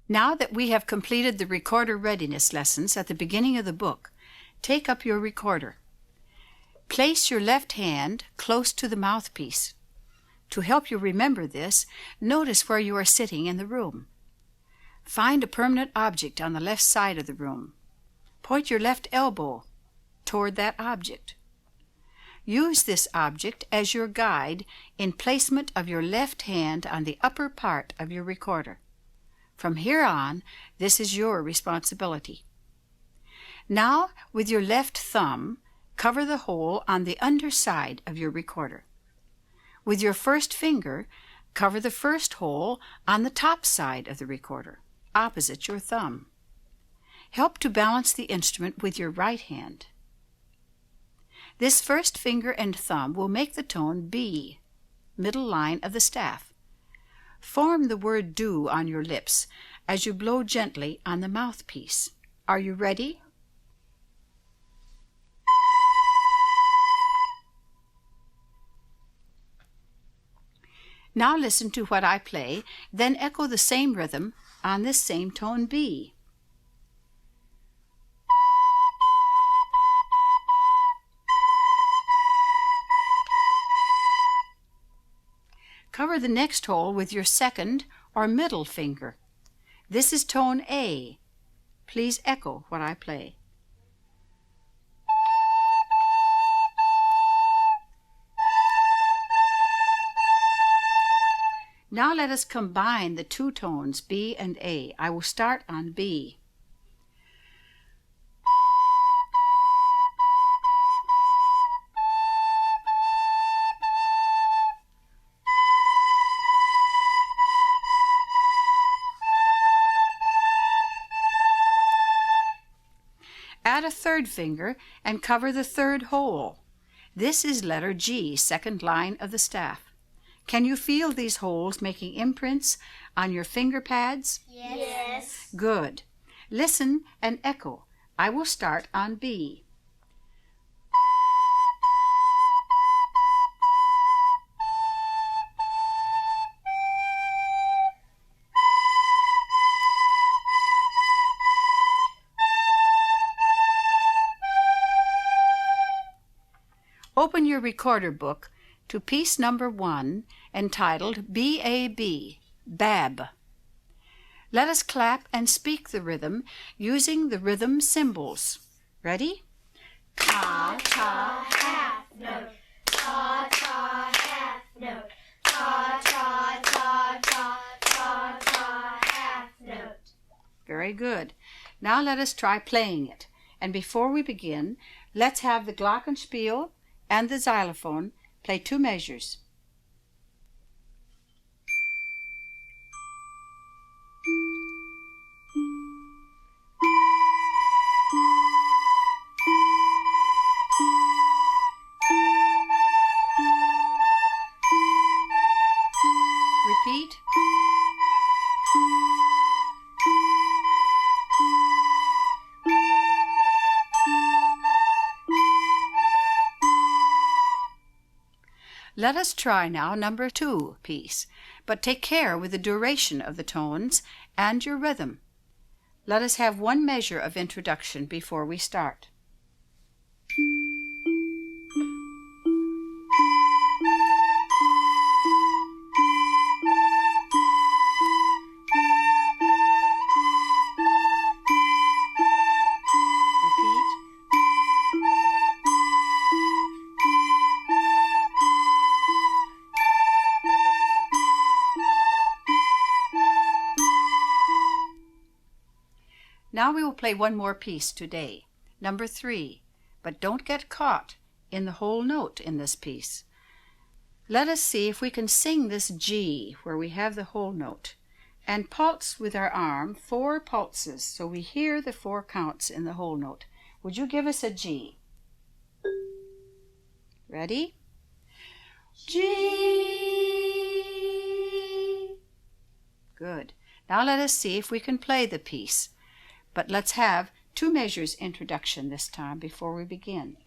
Now that we have completed the recorder readiness lessons at the beginning of the book, take up your recorder. Place your left hand close to the mouthpiece. To help you remember this, notice where you are sitting in the room. Find a permanent object on the left side of the room. Point your left elbow toward that object. Use this object as your guide in placement of your left hand on the upper part of your recorder. From here on, this is your responsibility. Now, with your left thumb, cover the hole on the underside of your recorder. With your first finger, cover the first hole on the top side of the recorder, opposite your thumb. Help to balance the instrument with your right hand. This first finger and thumb will make the tone B, middle line of the staff. Form the word do on your lips as you blow gently on the mouthpiece. Are you ready? Now listen to what I play, then echo the same rhythm on this same tone B. Cover the next hole with your second or middle finger. This is tone A. Please echo what I play. Now let us combine the two tones B and A. I will start on B. Add a third finger and cover the third hole. This is letter G, second line of the staff. Can you feel these holes making imprints on your finger pads? Yes. Good. Listen and echo. I will start on B. Open your recorder book to piece number 1, entitled B-A-B, Bab. Let us clap and speak the rhythm using the rhythm symbols. Ready? Ta, ta, half note. Ta, ta, half note. Ta, ta, ta, ta, ta, ta, half note. Very good. Now let us try playing it. And before we begin, let's have the glockenspiel and the xylophone play 2 measures. Repeat. Let us try now number 2 piece, but take care with the duration of the tones and your rhythm. Let us have 1 measure of introduction before we start. Now we will play 1 more piece today, number 3, but don't get caught in the whole note in this piece. Let us see if we can sing this G where we have the whole note, and pulse with our arm 4 pulses so we hear the 4 counts in the whole note. Would you give us a G? Ready? G. Good. Now let us see if we can play the piece. But let's have 2 measures introduction this time before we begin.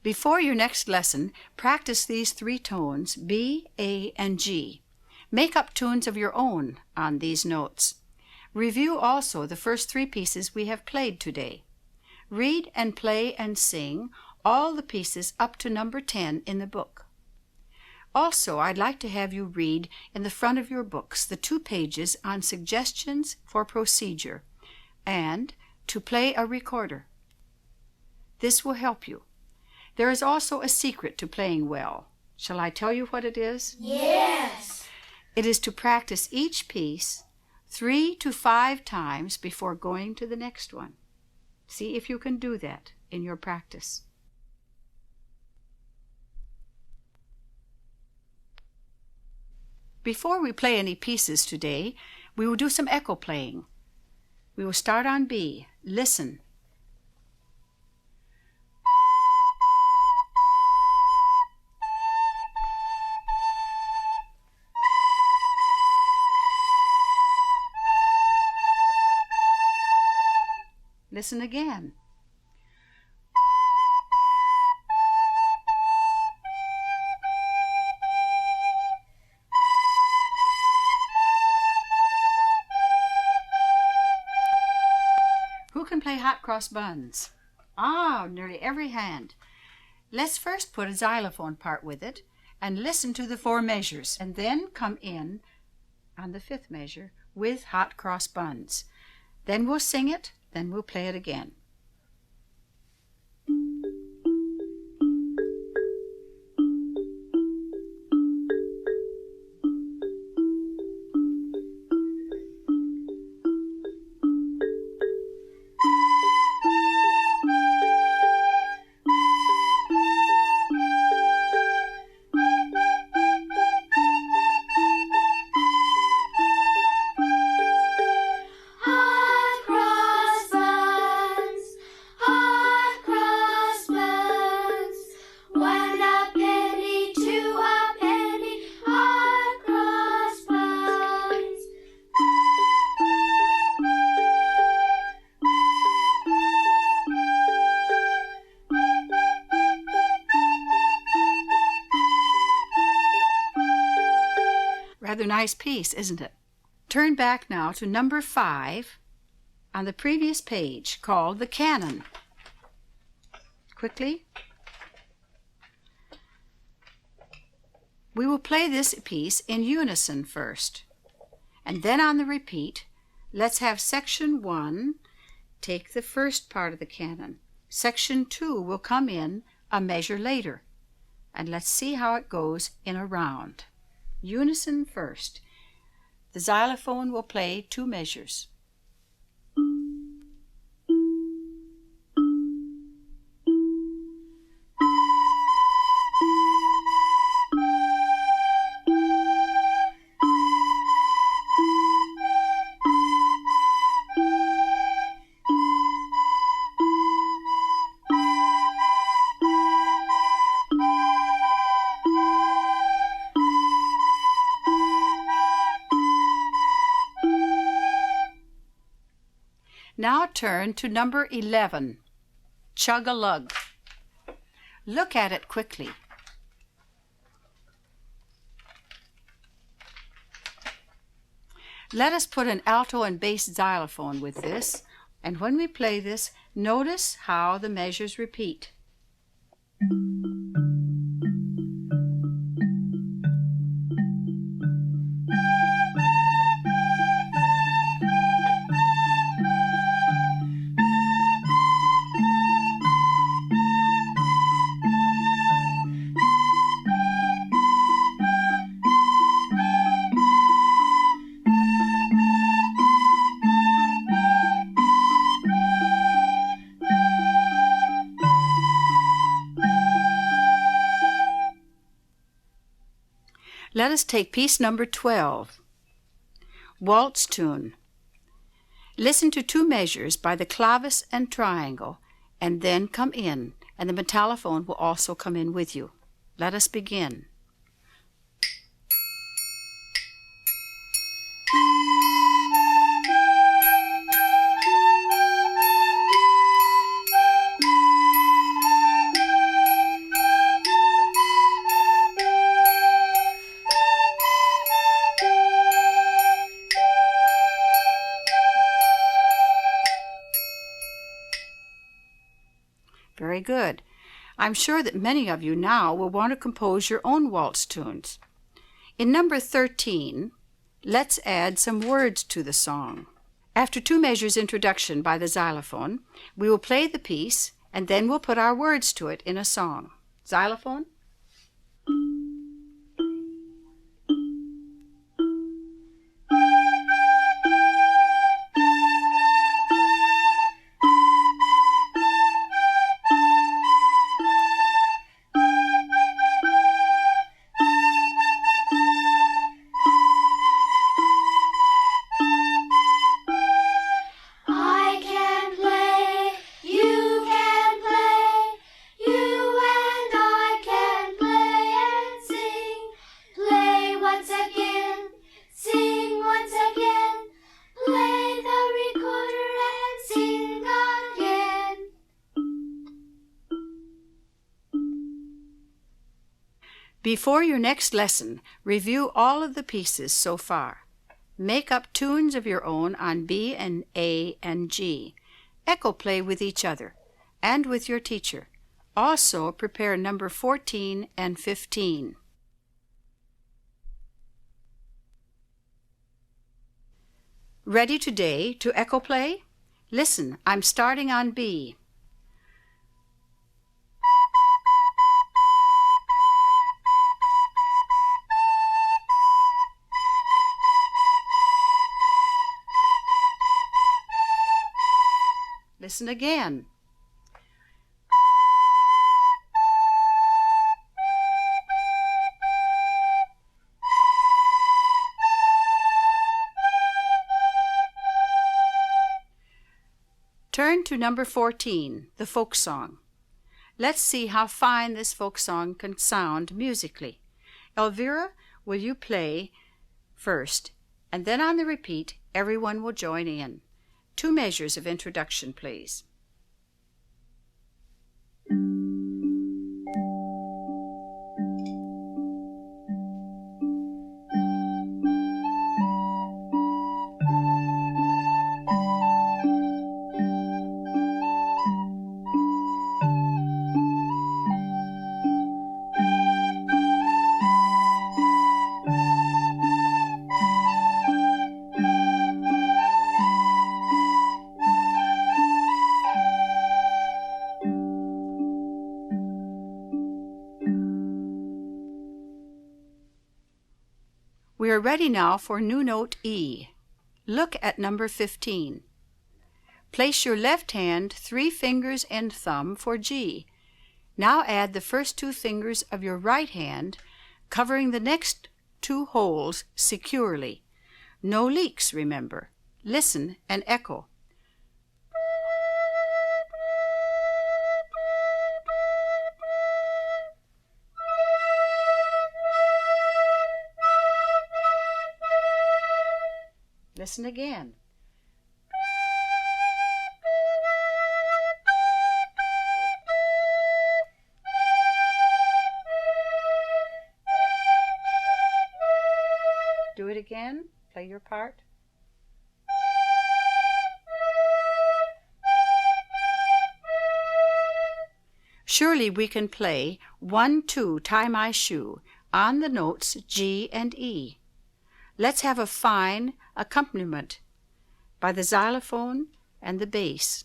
Before your next lesson, practice these 3 tones, B, A, and G. Make up tunes of your own on these notes. Review also the first 3 pieces we have played today. Read and play and sing all the pieces up to number 10 in the book. Also, I'd like to have you read in the front of your books the 2 pages on suggestions for procedure and to play a recorder. This will help you. There is also a secret to playing well. Shall I tell you what it is? Yes. It is to practice each piece 3 to 5 times before going to the next one. See if you can do that in your practice. Before we play any pieces today, we will do some echo playing. We will start on B. Listen. Listen again. Who can play hot cross buns? Ah, nearly every hand. Let's first put a xylophone part with it and listen to the 4 measures, and then come in on the 5th measure with hot cross buns. Then we'll sing it, then we'll play it again. Hot cross buns, hot cross buns. 1 a penny, 2 a penny, hot cross buns. Rather nice piece, isn't it? Turn back now to number 5 on the previous page, called the canon. Quickly. We will play this piece in unison first, and then on the repeat, let's have section 1 take the first part of the canon. Section 2 will come in a measure later, and let's see how it goes in a round. Unison first. The xylophone will play 2 measures. Now turn to number 11, Chug-a-Lug. Look at it quickly. Let us put an alto and bass xylophone with this, and when we play this, notice how the measures repeat. Let us take piece number 12, Waltz Tune. Listen to 2 measures by the clavis and triangle, and then come in, and the metallophone will also come in with you. Let us begin. good. I'm sure that many of you now will want to compose your own waltz tunes. In number 13, let's add some words to the song. After 2 measures introduction by the xylophone, we will play the piece and then we'll put our words to it in a song. Xylophone. Before your next lesson, review all of the pieces so far. Make up tunes of your own on B and A and G. Echo play with each other and with your teacher. Also prepare number 14 and 15. Ready today to echo play? Listen, I'm starting on B. Listen again. Turn to number 14, the folk song. Let's see how fine this folk song can sound musically. Elvira, will you play first, and then on the repeat, everyone will join in. 2 measures of introduction, please. We are ready now for new note E. Look at number 15. Place your left hand, 3 fingers and thumb for G. Now add the first 2 fingers of your right hand, covering the next 2 holes securely. No leaks, remember. Listen and echo. Listen again. Do it again. Play your part. Surely we can play 1, 2, tie my shoe on the notes G and E. Let's have a fine accompaniment by the xylophone and the bass.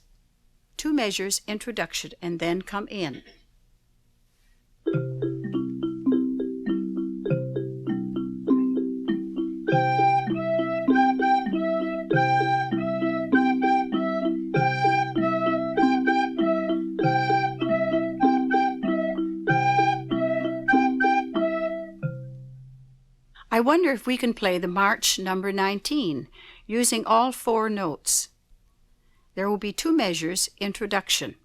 2 measures introduction and then come in. I wonder if we can play the march number 19 using all 4 notes. There will be 2 measures introduction.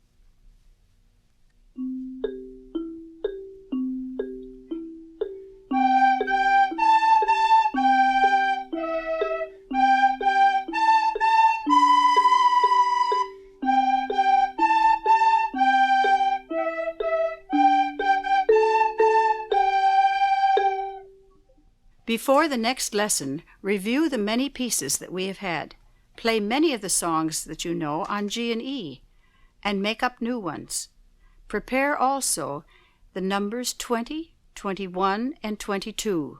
Before the next lesson, review the many pieces that we have had. Play many of the songs that you know on G and E, and make up new ones. Prepare also the numbers 20, 21, and 22.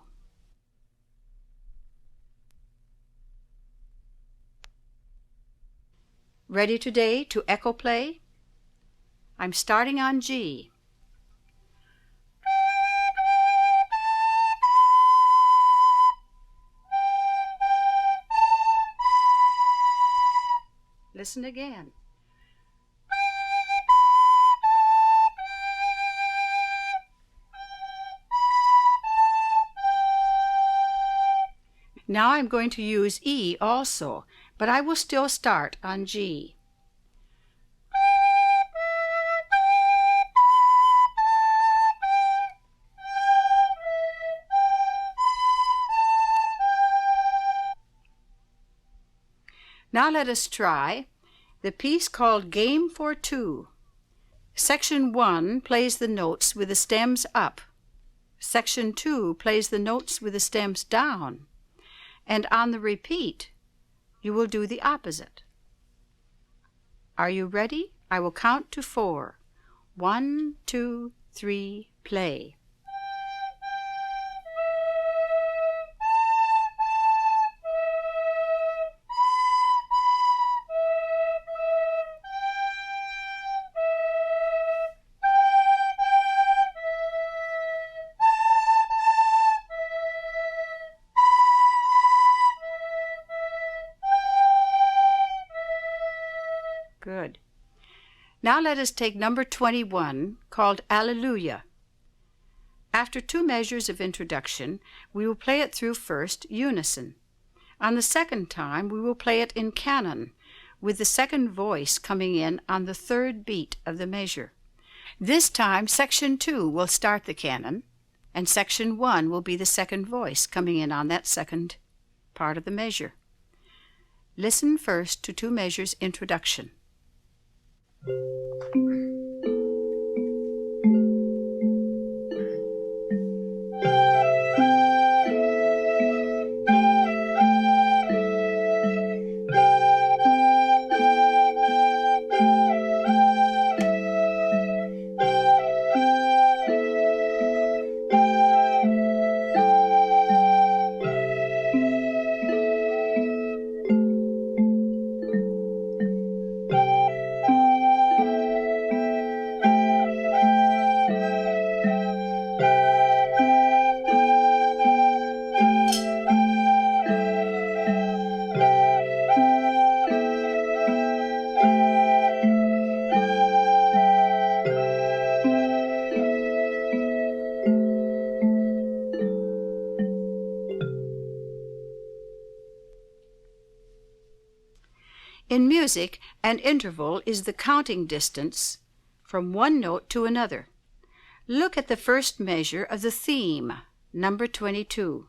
Ready today to echo play? I'm starting on G. Listen again. Now I'm going to use E also, but I will still start on G. Now let us try the piece called Game for Two. Section 1 plays the notes with the stems up. Section 2 plays the notes with the stems down. And on the repeat, you will do the opposite. Are you ready? I will count to 4. 1, 2, 3, play. Good. Now let us take number 21, called Alleluia. After 2 measures of introduction, we will play it through first, unison. On the second time, we will play it in canon, with the second voice coming in on the 3rd beat of the measure. This time, section 2 will start the canon, and section 1 will be the second voice coming in on that second part of the measure. Listen first to 2 measures introduction. In music, an interval is the counting distance from one note to another. Look at the first measure of the theme, number 22.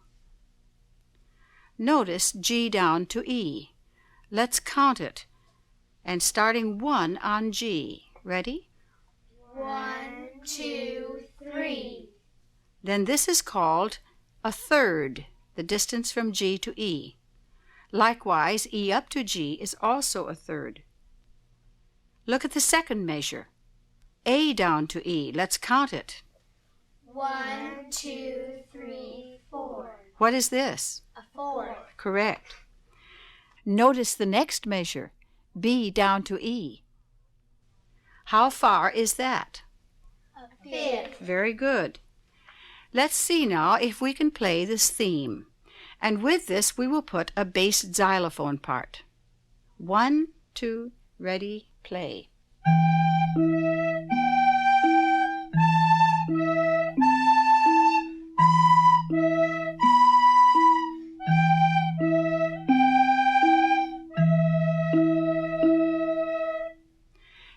Notice G down to E. Let's count it, and starting 1 on G. Ready? 1, 2, 3. Then this is called a third, the distance from G to E. Likewise, E up to G is also a third. Look at the second measure. A down to E. Let's count it. 1, 2, 3, 4. What is this? A fourth. Correct. Notice the next measure, B down to E. How far is that? A fifth. Very good. Let's see now if we can play this theme. And with this, we will put a bass xylophone part. 1, 2, ready, play.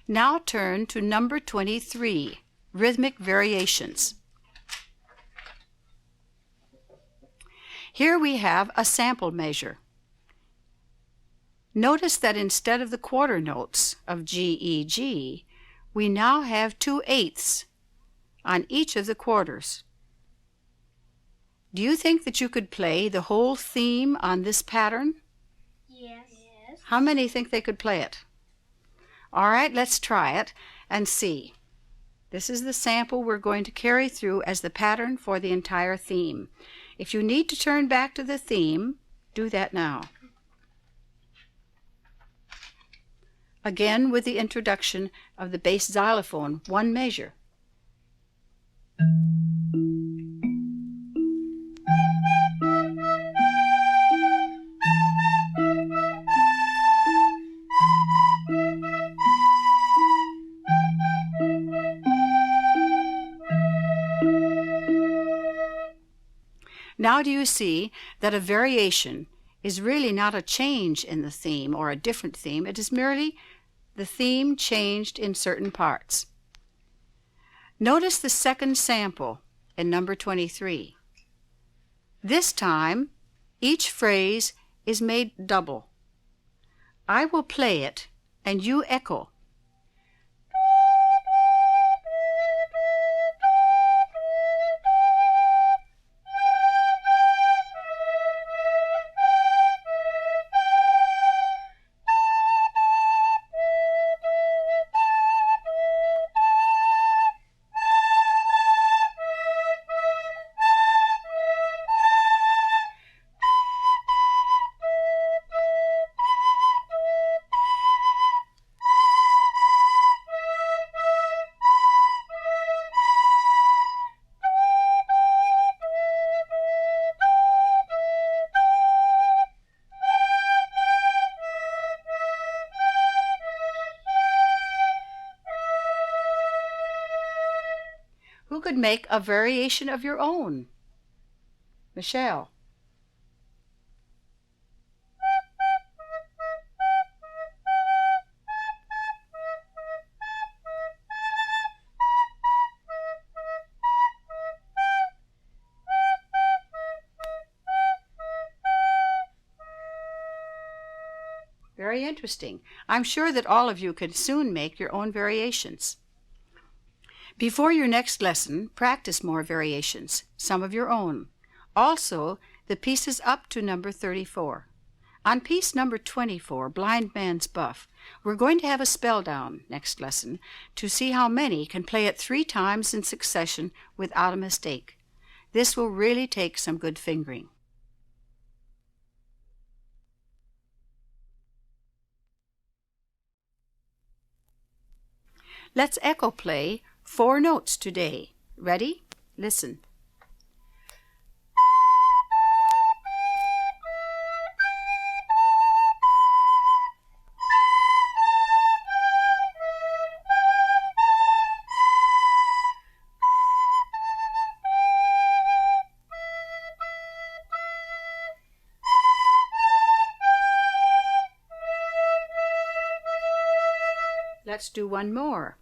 Now turn to number 23, Rhythmic Variations. Here we have a sample measure. Notice that instead of the quarter notes of G, E, G, we now have 2/8 on each of the quarters. Do you think that you could play the whole theme on this pattern? Yes. How many think they could play it? All right, let's try it and see. This is the sample we're going to carry through as the pattern for the entire theme. If you need to turn back to the theme, do that now. Again with the introduction of the bass xylophone, one measure. Now do you see that a variation is really not a change in the theme or a different theme? It is merely the theme changed in certain parts. Notice the second sample in number 23. This time, each phrase is made double. I will play it and you echo. Who could make a variation of your own? Michelle. Very interesting. I'm sure that all of you can soon make your own variations. Before your next lesson, practice more variations, some of your own. Also, the pieces up to number 34. On piece number 24, Blind Man's Buff, we're going to have a spell down next lesson to see how many can play it 3 times in succession without a mistake. This will really take some good fingering. Let's echo play 4 notes today. Ready? Listen. Let's do one more.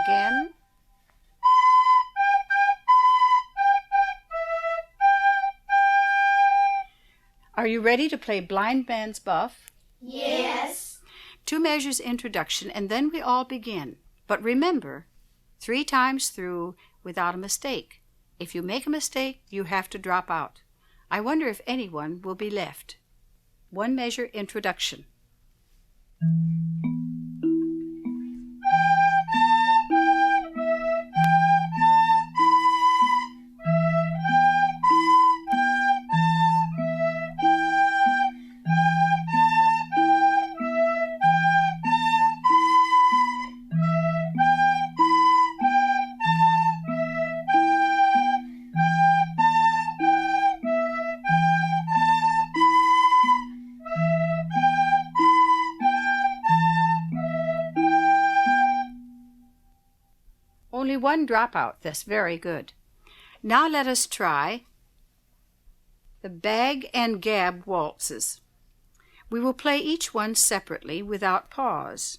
Again. Are you ready to play Blind Man's Buff? Yes. 2 measures introduction, and then we all begin. But remember, 3 times through without a mistake. If you make a mistake, you have to drop out. I wonder if anyone will be left. 1 measure introduction. Only 1 dropout. That's very good. Now let us try the bag and gab waltzes. We will play each one separately without pause.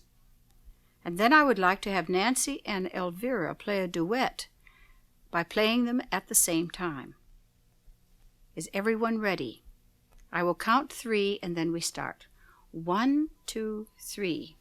And then I would like to have Nancy and Elvira play a duet by playing them at the same time. Is everyone ready? I will count 3 and then we start. 1, 2, 3.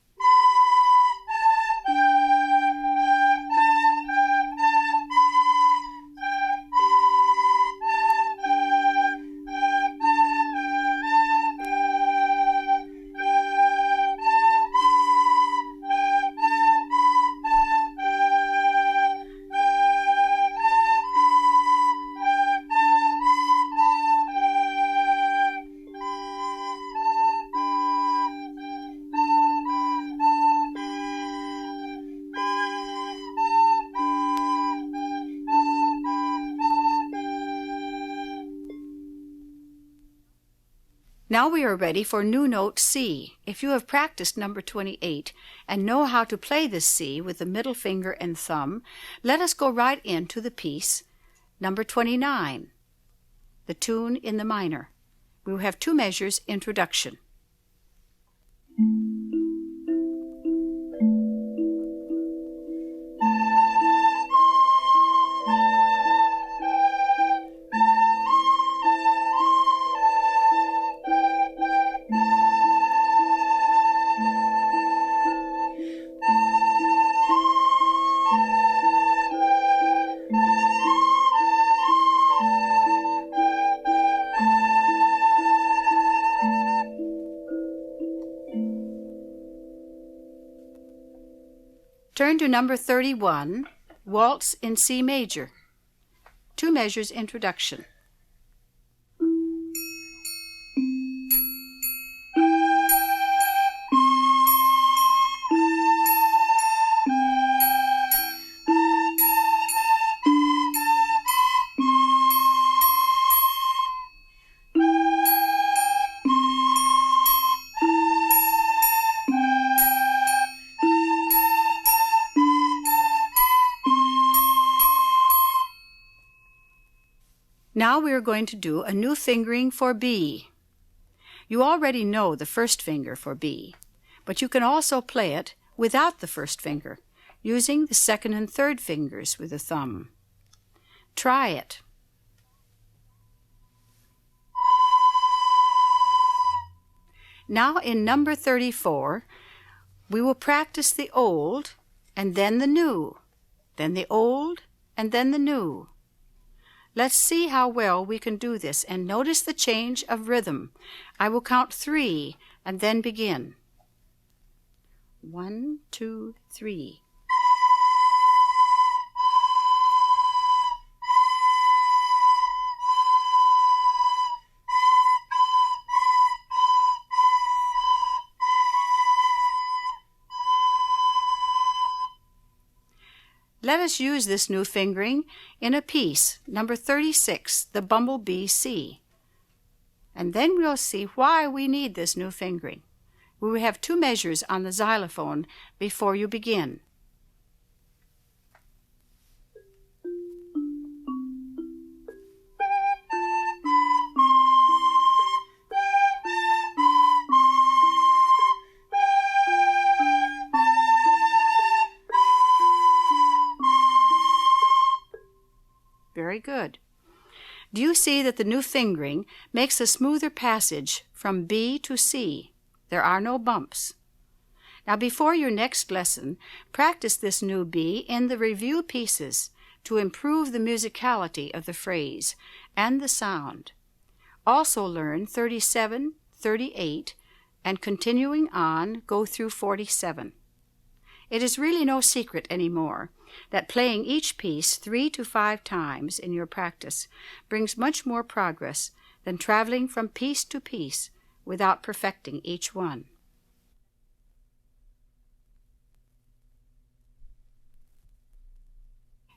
Now we are ready for new note C. If you have practiced number 28 and know how to play this C with the middle finger and thumb, let us go right into the piece, number 29, the tune in the minor. We will have 2 measures introduction. Turn to number 31, Waltz in C major. 2 measures introduction. Now we are going to do a new fingering for B. You already know the first finger for B, but you can also play it without the first finger, using the second and third fingers with the thumb. Try it. Now in number 34, we will practice the old and then the new, then the old and then the new. Let's see how well we can do this, and notice the change of rhythm. I will count 3 and then begin. 1, 2, 3. Let us use this new fingering in a piece, number 36, the Bumblebee C. And then we'll see why we need this new fingering. We will have 2 measures on the xylophone before you begin. Very good. Do you see that the new fingering makes a smoother passage from B to C? There are no bumps. Now before your next lesson, practice this new B in the review pieces to improve the musicality of the phrase and the sound. Also learn 37, 38, and continuing on, go through 47. It is really no secret anymore that playing each piece 3 to 5 times in your practice brings much more progress than traveling from piece to piece without perfecting each one.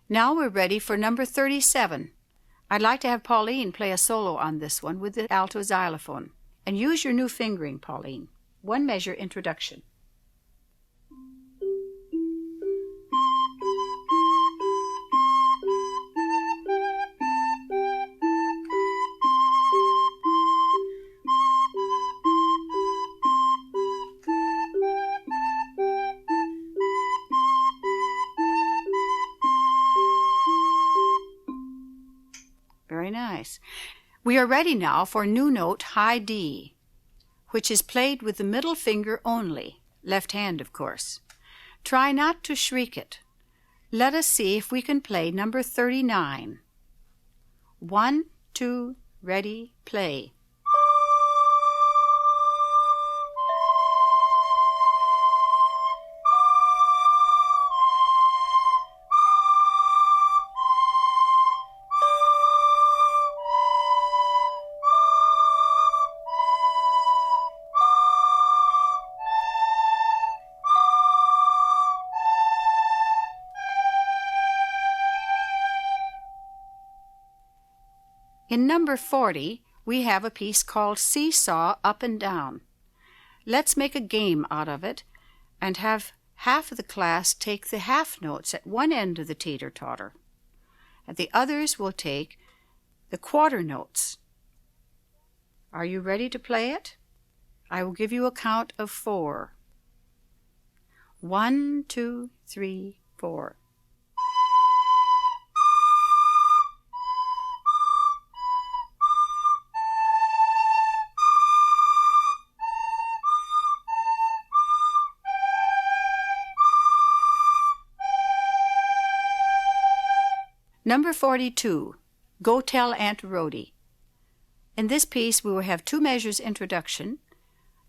Now we're ready for number 37. I'd like to have Pauline play a solo on this one with the alto xylophone. And use your new fingering, Pauline. 1 measure introduction. Very nice. We are ready now for new note high D, which is played with the middle finger only, left hand of course. Try not to shriek it. Let us see if we can play number 39. 1, 2, ready, play. In number 40, we have a piece called Seesaw Up and Down. Let's make a game out of it and have half of the class take the half notes at one end of the teeter-totter, and the others will take the quarter notes. Are you ready to play it? I will give you a count of 4. 1, 2, 3, 4. Number 42, Go Tell Aunt Rhody. In this piece we will have 2 measures introduction,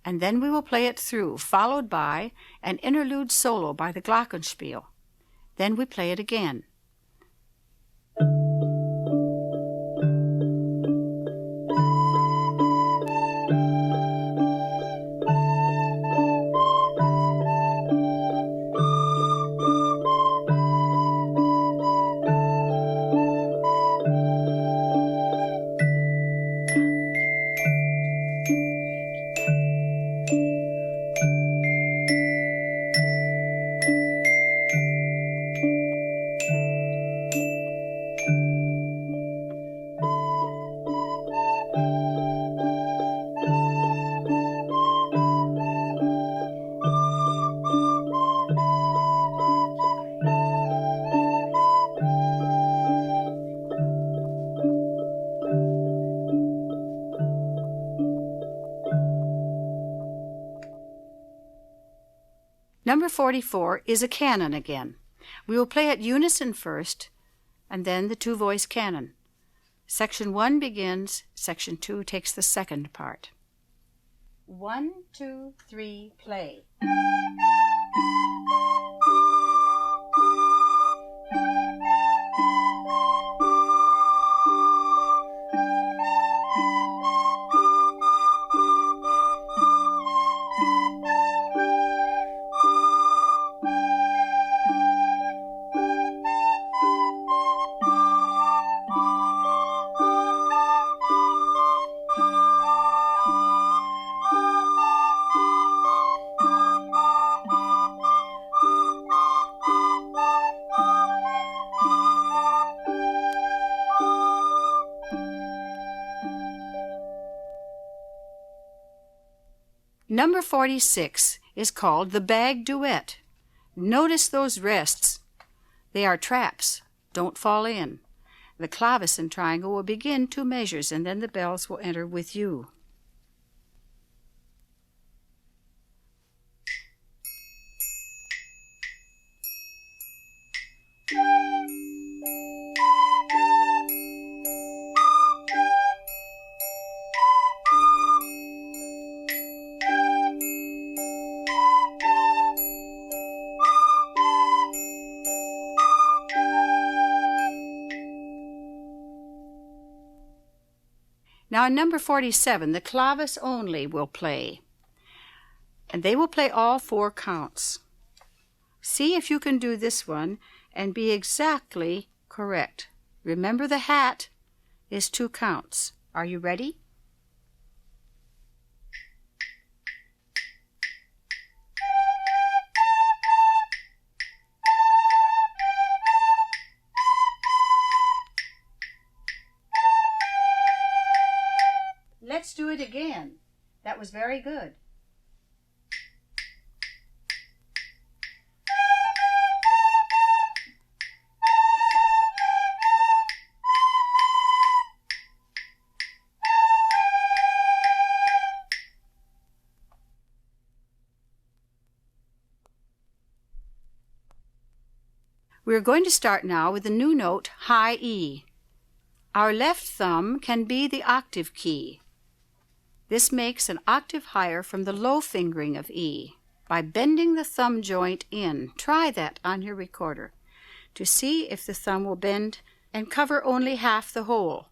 and then we will play it through, followed by an interlude solo by the glockenspiel. Then we play it again. Number 44 is a canon again. We will play at unison first, and then the 2-voice canon. Section 1 begins, Section 2 takes the second part. 1, 2, 3, play. Number 46 is called the Bag Duet. Notice those rests. They are traps. Don't fall in. The clavecin triangle will begin 2 measures, and then the bells will enter with you. Now in number 47, the clavis only will play, and they will play all 4 counts. See if you can do this one and be exactly correct. Remember, the hat is 2 counts. Are you ready? Let's do it again. That was very good. We are going to start now with the new note, high E. Our left thumb can be the octave key. This makes an octave higher from the low fingering of E by bending the thumb joint in. Try that on your recorder to see if the thumb will bend and cover only half the hole.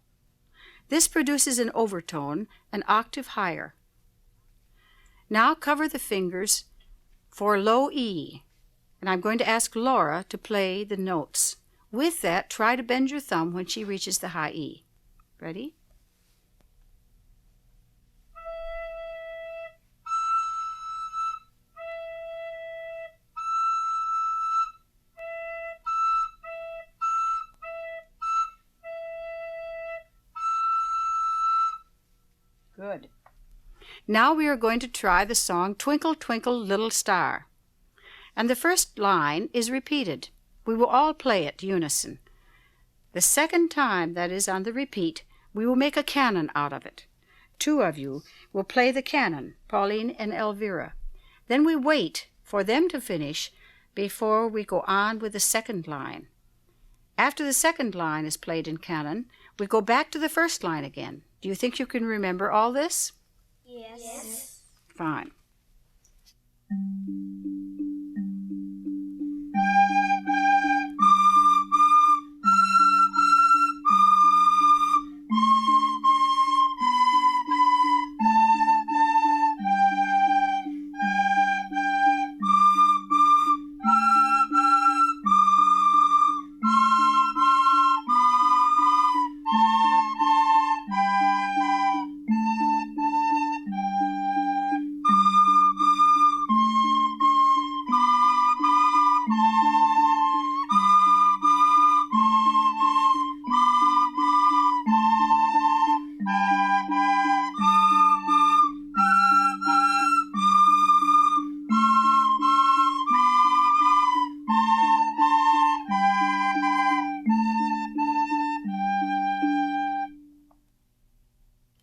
This produces an overtone, an octave higher. Now cover the fingers for low E, and I'm going to ask Laura to play the notes. With that, try to bend your thumb when she reaches the high E. Ready? Good. Now we are going to try the song Twinkle, Twinkle, Little Star. And the first line is repeated. We will all play it unison. The second time that is on the repeat, we will make a canon out of it. Two of you will play the canon, Pauline and Elvira. Then we wait for them to finish before we go on with the second line. After the second line is played in canon, we go back to the first line again. Do you think you can remember all this? Yes. Fine.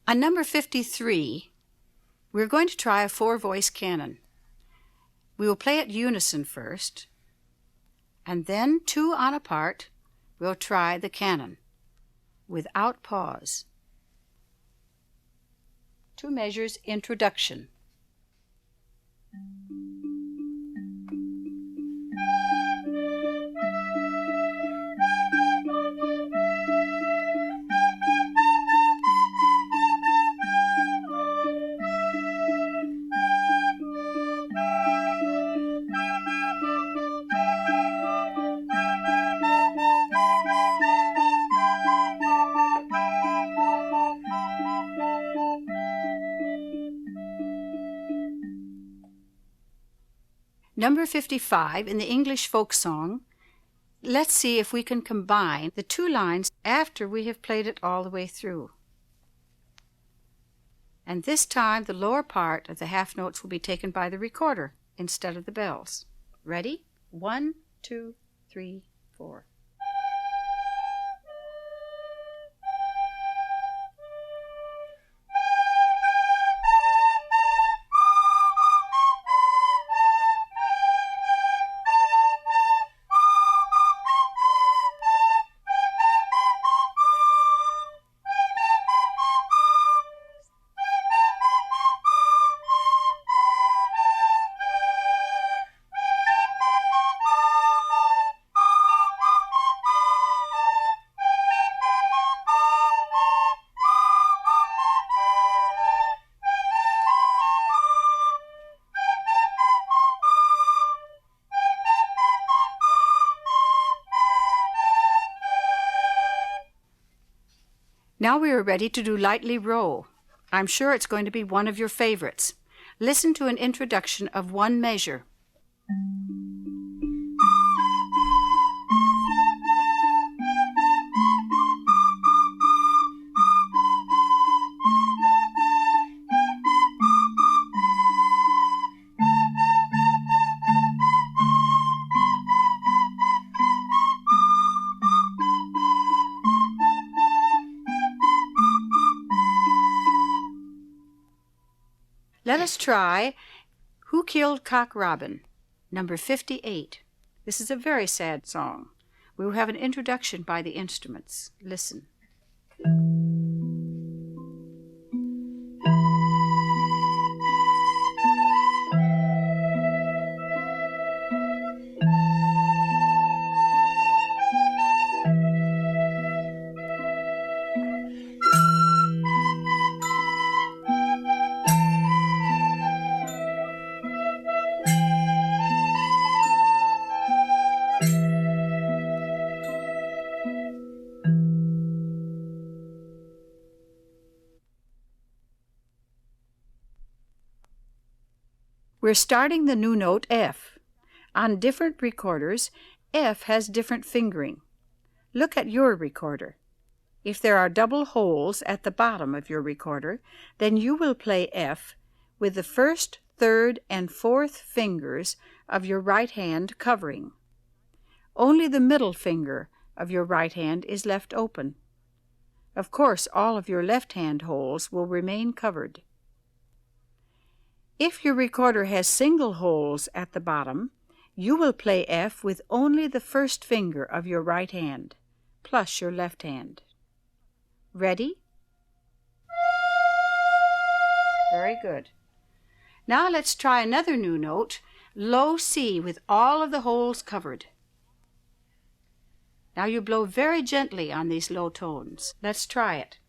On number 53, we're going to try a four-voice canon. We will play it unison first, and then two on a part, we'll try the canon without pause. 2 measures introduction. Number 55 in the English folk song, let's see if we can combine the 2 lines after we have played it all the way through. And this time the lower part of the half notes will be taken by the recorder instead of the bells. Ready? 1, 2, 3, 4. Now we are ready to do Lightly Row. I'm sure it's going to be one of your favorites. Listen to an introduction of 1 measure. Let us try Who Killed Cock Robin, number 58. This is a very sad song. We will have an introduction by the instruments. Listen. We're starting the new note F. On different recorders, F has different fingering. Look at your recorder. If there are double holes at the bottom of your recorder, then you will play F with the first, third, and fourth fingers of your right hand covering. Only the middle finger of your right hand is left open. Of course, all of your left hand holes will remain covered. If your recorder has single holes at the bottom, you will play F with only the first finger of your right hand, plus your left hand. Ready? Very good. Now let's try another new note, low C with all of the holes covered. Now you blow very gently on these low tones. Let's try it.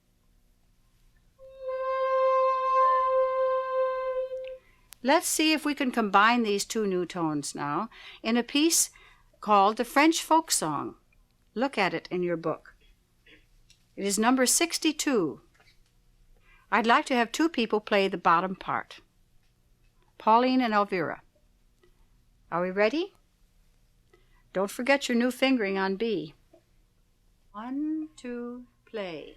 Let's see if we can combine these two new tones now in a piece called the French Folk Song. Look at it in your book. It is number 62. I'd like to have two people play the bottom part. Pauline and Elvira. Are we ready? Don't forget your new fingering on B. 1, 2, play.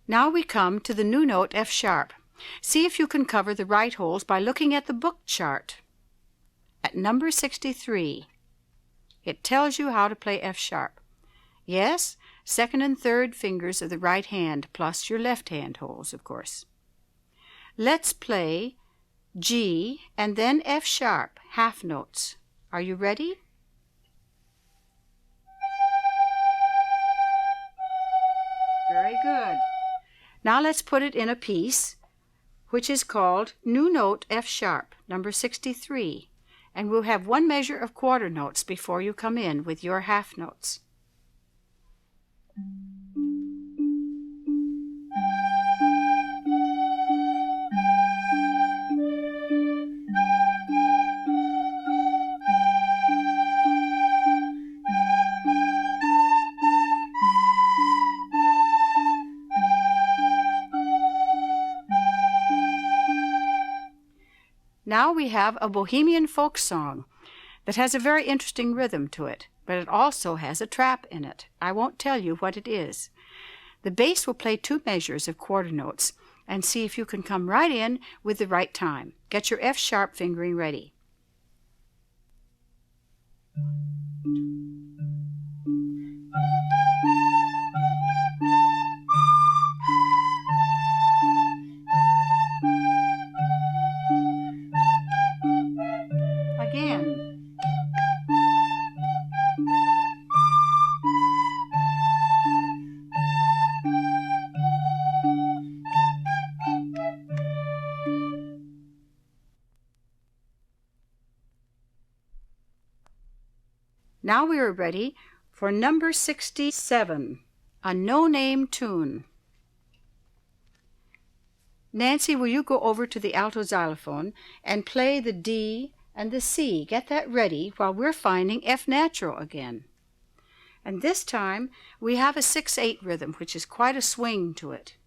Now we come to the new note F sharp. See if you can cover the right holes by looking at the book chart. At number 63, it tells you how to play F sharp. Yes, second and third fingers of the right hand plus your left hand holes, of course. Let's play G and then F sharp, half notes. Are you ready? Very good. Now let's put it in a piece which is called New Note F sharp, number 63, and we'll have one measure of quarter notes before you come in with your half notes. Now we have a Bohemian folk song that has a very interesting rhythm to it, but it also has a trap in it. I won't tell you what it is. The bass will play two measures of quarter notes and see if you can come right in with the right time. Get your F sharp fingering ready. Again. Now we are ready for number 67, a no-name tune. Nancy, will you go over to the alto xylophone and play the D and the C? Get that ready while we're finding F natural again. And this time we have a 6/8 rhythm, which is quite a swing to it.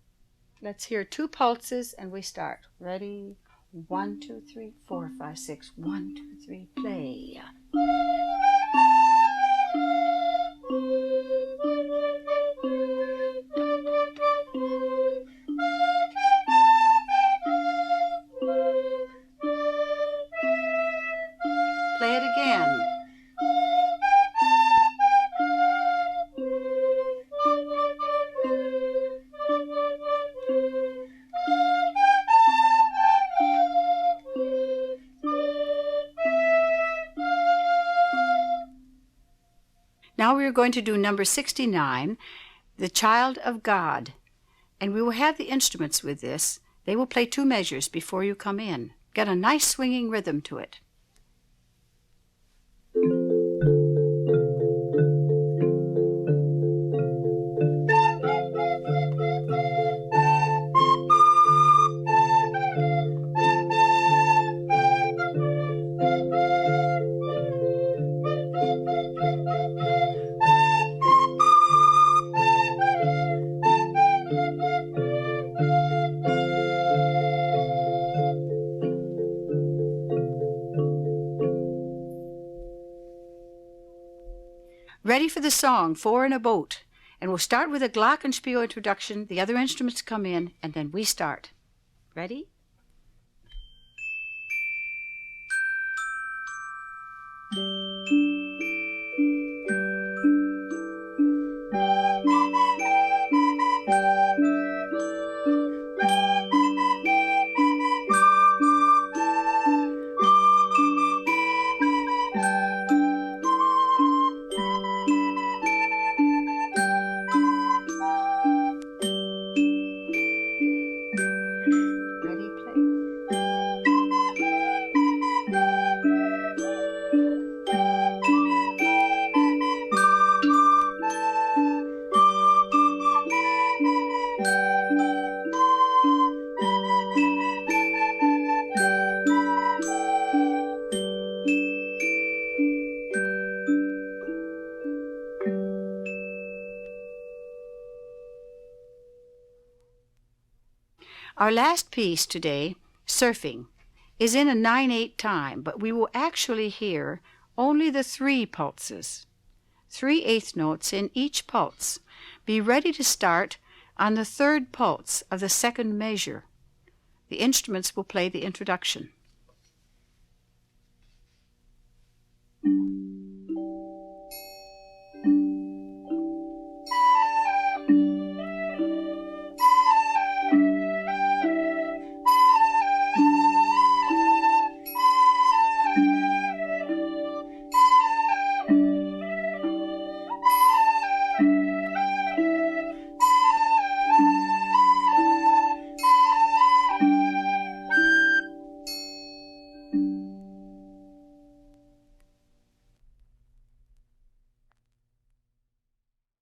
Let's hear two pulses and we start. Ready? 1, 2, 3, 4, 5, 6. 1, 2, 3, play. Play it again. Now we are going to do number 69, The Child of God, and we will have the instruments with this. They will play 2 measures before you come in. Get a nice swinging rhythm to it. Ready for the song, 4 in a Boat. And we'll start with a glockenspiel introduction. The other instruments come in, and then we start. Ready? Ready, play. Our last piece today, Surfing, is in a 9/8 time, but we will actually hear only the 3 pulses, 3/8 notes in each pulse. Be ready to start on the 3rd pulse of the 2nd measure. The instruments will play the introduction.